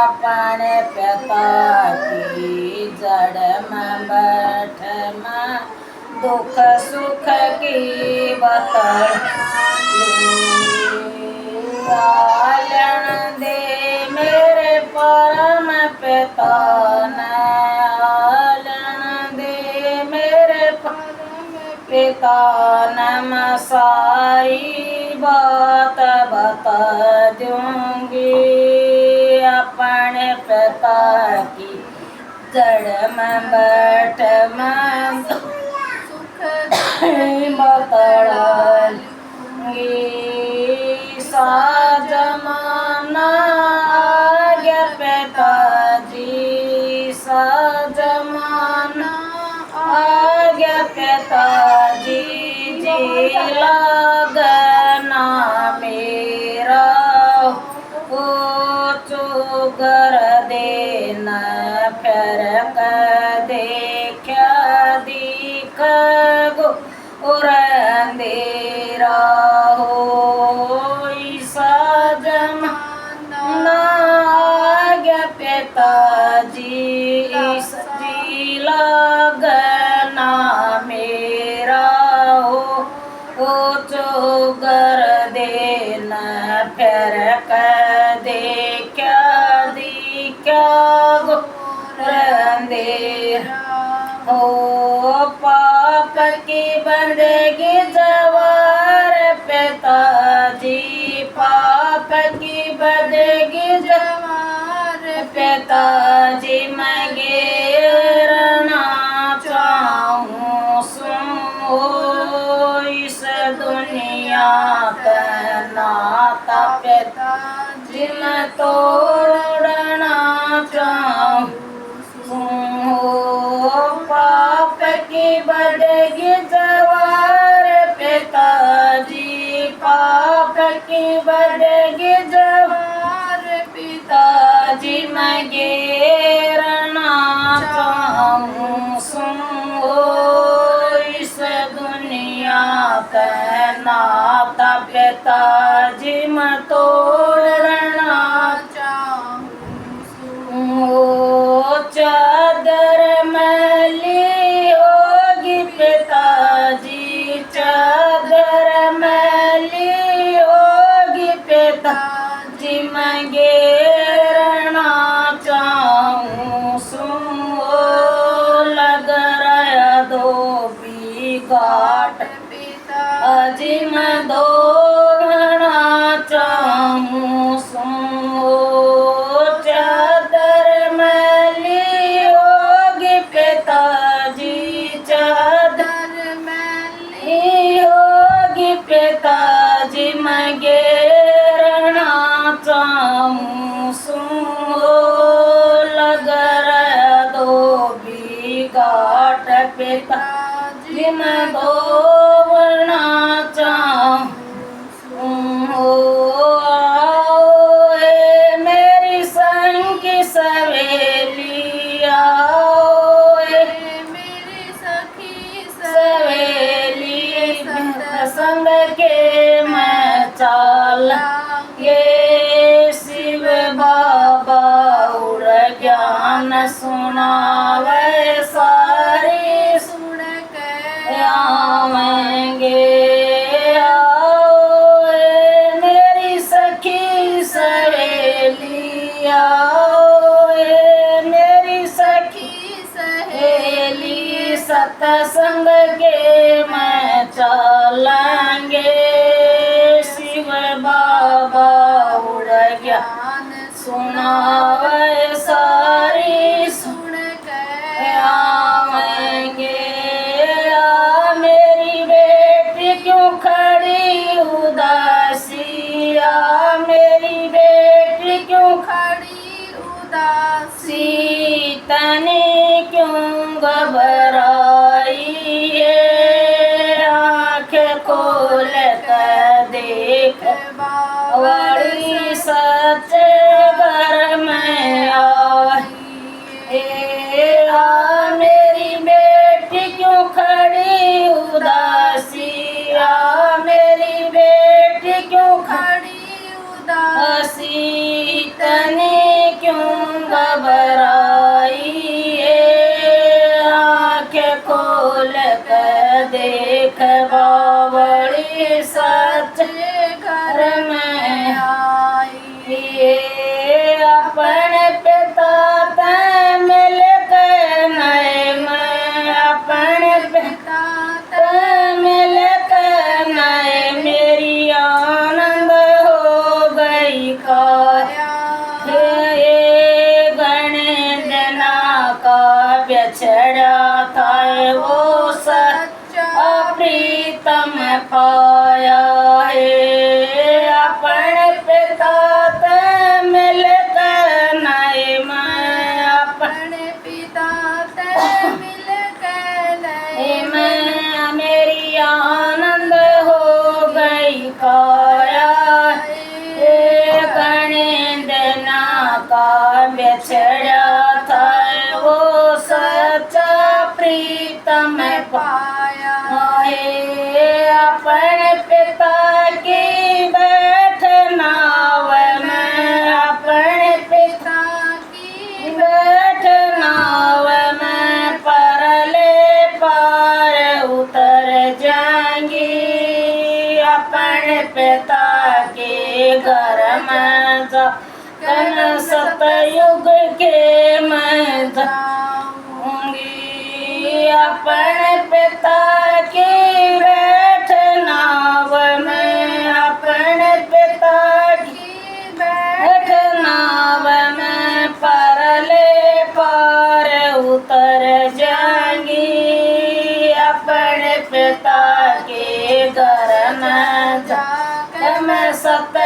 अपने पिता की जड़ में बैठ मैं दुख सुख की बतल आलन दे मेरे परम पिता ने आलन दे मेरे पिता ने मैं सारी बात बता दूंगी अपने पिता की जड़ में बैठ मैं सुख बतलाऊंगी सा जमाना आ गया पिताजी सा जमाना आ गया पिताजी जी लगना मेरा वो चुगर देना फिर कर देखा दिख गो और अंधेरा हो ईसा जमाना आ गया पिताजी जी लगना मेरा हो चोगर देना फिर कर देखा दिखा गो अंधेरा हो पाप की बंदगी जवार पिताजी पाप की बंदगी जवार पिताजी मैं गिरना चाहूँ सुनो इस दुनिया का नाता पिताजी मैं तोड़ना चाहूँ पाप की बदगी जवार पिताजी पाप की बदगी जवार पिताजी मैं गिरना चाहूँ सुनो इस दुनिया का नाता पिताजी मैं तोड़ना चाहूँ चादर मैली होगी पिताजी चादर मैली होगी पिताजी मैं गिरना चाहूँ सुनो लग रहा धोबी घाट पिताजी मैं धोना चाहूँ सुनो चादर मैली होगी पिताजी चादर मैली होगी पिताजी मैं गिरना चाहूँ सुनो लग रहा धोबी घाट पिताजी मैं धोना चाहूँ सवेली आओ मेरी सखी सवेली संग के मैं चाल ये शिव बाबा उड़ ज्ञान सुनावे सारी सुन के आवेंगे आओ मेरी सखी सवेली आओ सत्संग के मैं चलेंगे शिव बाबा उड़ ज्ञान सुनावे सारी सुन के आवेंगे मेरी बेटी क्यों खड़ी उदासी मेरी बेटी क्यों खड़ी उदासी तने क्यों घबराई आँखें खोल कर देख बड़ी सच्चे घर में आई मेरी बेटी क्यों खड़ी उदासी मेरी बेटी क्यों खड़ी उदासी तने क्यों बिछड़ा था वो सच्चा प्रीतम पाया है। अपने पिता की बैठ नाव में, अपने पिता की बैठ नाव में, परले पार उतर जाएंगी। अपने पिता के घर में जा कन सतयुग के मैं जाऊंगी। अपने पिता की बैठ नाव में, अपने पिता की बैठ नाव में, परले पार उतर जाएंगी। अपने पिता के घर में जाकर मैं सत